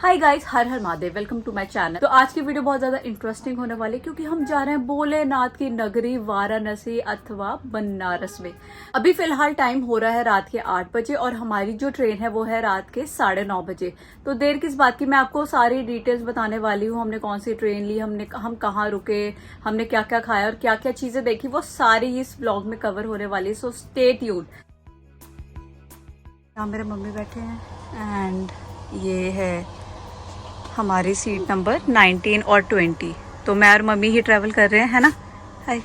Hi guys, Har Har Mahadev, welcome to my channel. तो आज की वीडियो बहुत ज्यादा इंटरेस्टिंग होने वाली है क्योंकि हम जा रहे हैं भोलेनाथ की नगरी वाराणसी अथवा बनारस में। अभी फिलहाल टाइम हो रहा है रात के 8 बजे और हमारी जो ट्रेन है वो है रात के 9:30 बजे। तो देर किस बात की, मैं आपको सारी डिटेल्स बताने वाली हूँ। हमने कौन सी ट्रेन ली, हम कहाँ रुके, हमने क्या क्या खाया और क्या क्या चीजें देखी, वो सारी इस ब्लॉग में कवर होने वाली है। So stay tuned. यहाँ मेरे मम्मी बैठे हैं एंड ये है हमारी सीट नंबर 19 और 20। तो मैं और मम्मी ही ट्रैवल कर रहे हैं, है ना। हाय।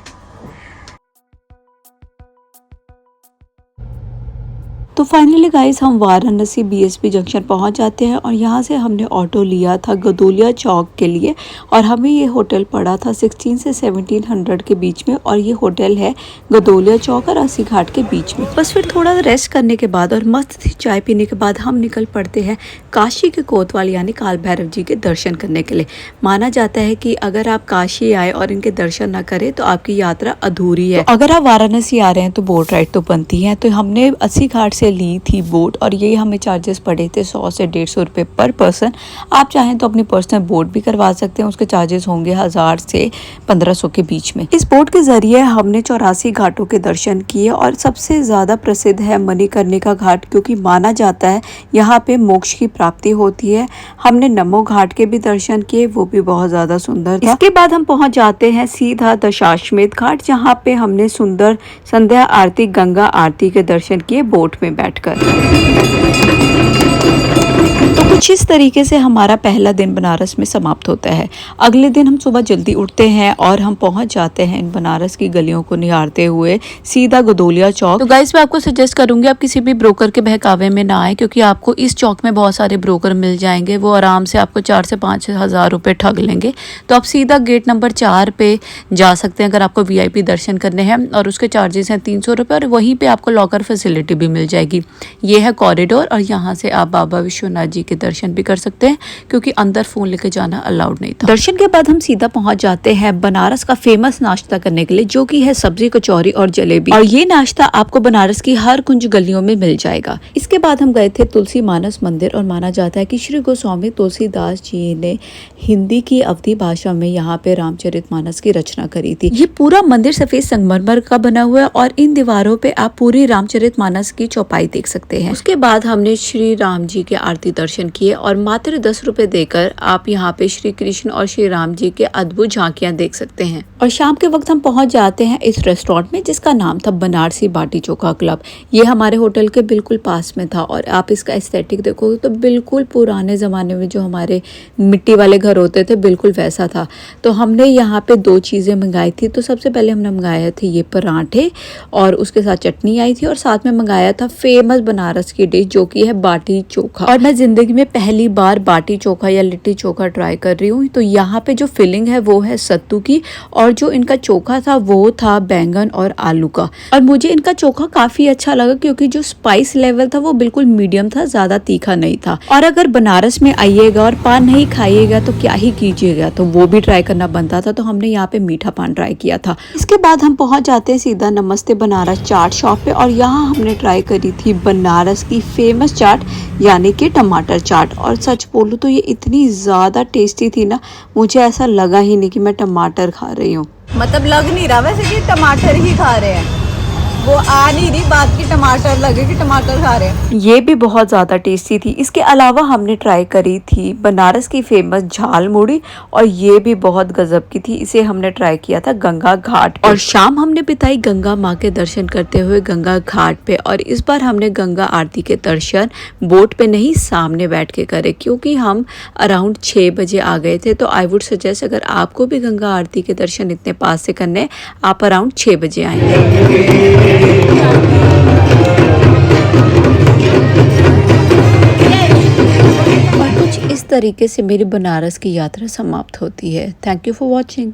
तो फाइनली गाइस हम वाराणसी बीएसपी जंक्शन पहुंच जाते हैं और यहाँ से हमने ऑटो लिया था गदोलिया चौक के लिए और हमें ये होटल पड़ा था 16 से 1700 के बीच में और ये होटल है गदोलिया चौक और अस्सी घाट के बीच में। बस फिर थोड़ा रेस्ट करने के बाद और मस्त चाय पीने के बाद हम निकल पड़ते हैं काशी के कोतवाल यानी काल भैरव जी के दर्शन करने के लिए। माना जाता है कि अगर आप काशी आए और इनके दर्शन न करें तो आपकी यात्रा अधूरी है। तो अगर आप वाराणसी आ रहे हैं तो बोट राइड तो बनती है। तो हमने अस्सी घाट से ली थी बोट और ये हमें चार्जेस पड़े थे 100 से 150 रुपये पर पर्सन। आप चाहें तो अपनी पर्सनल बोट भी करवा सकते हैं, उसके चार्जेस होंगे 1000 से 1500 के बीच में। इस बोट के जरिए हमने 84 घाटों के दर्शन किए और सबसे ज्यादा प्रसिद्ध है मणिकर्णिका घाट क्योंकि माना जाता है यहाँ पे मोक्ष की प्राप्ति होती है। हमने नमो घाट के भी दर्शन किए, वो भी बहुत ज्यादा सुंदर था। इसके बाद हम पहुंच जाते हैं सीधा दशाश्वमेध घाट जहाँ पे हमने सुंदर संध्या आरती गंगा आरती के दर्शन किए बोट में बैठकर। तो कुछ इस तरीके से हमारा पहला दिन बनारस में समाप्त होता है। अगले दिन हम सुबह जल्दी उठते हैं और हम पहुंच जाते हैं इन बनारस की गलियों को निहारते हुए सीधा गदोलिया चौक। तो गाइस मैं आपको सजेस्ट करूंगी आप किसी भी ब्रोकर के बहकावे में ना आए क्योंकि आपको इस चौक में बहुत सारे ब्रोकर मिल जाएंगे। वो आराम से आपको 4 से 5 हज़ार रुपये ठग लेंगे। तो आप सीधा गेट नंबर 4 पे जा सकते हैं अगर आपको VIP दर्शन करने हैं और उसके चार्जेस हैं 300 रुपये और वहीं पर आपको लॉकर फैसिलिटी भी मिल जाएगी। ये है कॉरिडोर और यहाँ से आप बाबा विश्वनाथ जी के दर्शन भी कर सकते हैं क्योंकि अंदर फोन लेके जाना अलाउड नहीं था। दर्शन के बाद हम सीधा पहुंच जाते हैं बनारस का फेमस नाश्ता करने के लिए जो कि है सब्जी कचौरी और जलेबी और ये नाश्ता आपको बनारस की हर कुंज गलियों में मिल जाएगा। इसके बाद हम गए थे तुलसी मानस मंदिर और माना जाता है कि श्री गोस्वामी तुलसीदास जी ने हिंदी की अवधी भाषा में यहाँ पे रामचरितमानस की रचना करी थी। ये पूरा मंदिर सफेद संगमरमर का बना हुआ है और इन दीवारों पे आप पूरी रामचरितमानस की चौपाई देख सकते हैं। उसके बाद हमने श्री राम जी के आरती दर्शन किए और मात्र 10 रुपए देकर आप यहाँ पे श्री कृष्ण और श्री राम जी के अद्भुत झांकियां देख सकते हैं। और शाम के वक्त हम पहुंच जाते हैं इस रेस्टोरेंट में जिसका नाम था बनारसी बाटी चोखा क्लब। ये हमारे होटल के बिल्कुल पास में था और आप इसका एस्थेटिक देखोगे तो बिल्कुल पुराने जमाने में जो हमारे मिट्टी वाले घर होते थे बिल्कुल वैसा था। तो हमने यहाँ पे 2 चीजें मंगाई थी। तो सबसे पहले हमने मंगाए थे ये पराठे और उसके साथ चटनी आई थी और साथ में मंगाया था फेमस बनारस की डिश जो कि है बाटी चोखा। और मैं जिंदगी में पहली बार बाटी चोखा या लिट्टी चोखा ट्राई कर रही हूँ। तो यहाँ पे जो फिलिंग है वो है सत्तू की और जो इनका चोखा था वो था बैंगन और आलू का। और मुझे इनका चोखा काफी अच्छा लगा क्योंकि जो स्पाइस लेवल था वो बिल्कुल मीडियम था, ज्यादा तीखा नहीं था। और अगर बनारस में आइएगा और पान नहीं खाइएगा तो क्या ही कीजिएगा, तो वो भी ट्राई करना बनता था। तो हमने यहाँ पे मीठा पान ट्राई किया था। इसके बाद हम पहुंच जाते हैं सीधा नमस्ते बनारस चाट शॉप पे और यहाँ हमने ट्राई करी थी बनारस की फेमस चाट यानी कि टमाटर चाट। और सच बोलूं तो ये इतनी ज़्यादा टेस्टी थी ना, मुझे ऐसा लगा ही नहीं कि मैं टमाटर खा रही हूँ। मतलब लग नहीं रहा वैसे कि टमाटर ही खा रहे हैं, वो आ नहीं रही बात की टमाटर लगे कि टमाटर खा रहे हैं। ये भी बहुत ज़्यादा टेस्टी थी। इसके अलावा हमने ट्राई करी थी बनारस की फेमस झाल मुड़ी और ये भी बहुत गजब की थी। इसे हमने ट्राई किया था गंगा घाट और शाम हमने बिताई गंगा माँ के दर्शन करते हुए गंगा घाट पे। और इस बार हमने गंगा आरती के दर्शन बोट पे नहीं सामने बैठ के करे क्योंकि हम अराउंड 6 बजे आ गए थे। तो आई वुड सजेस्ट अगर आपको भी गंगा आरती के दर्शन इतने पास से करने आप अराउंड 6 बजे आएंगे। और कुछ इस तरीके से मेरी बनारस की यात्रा समाप्त होती है। Thank you for watching.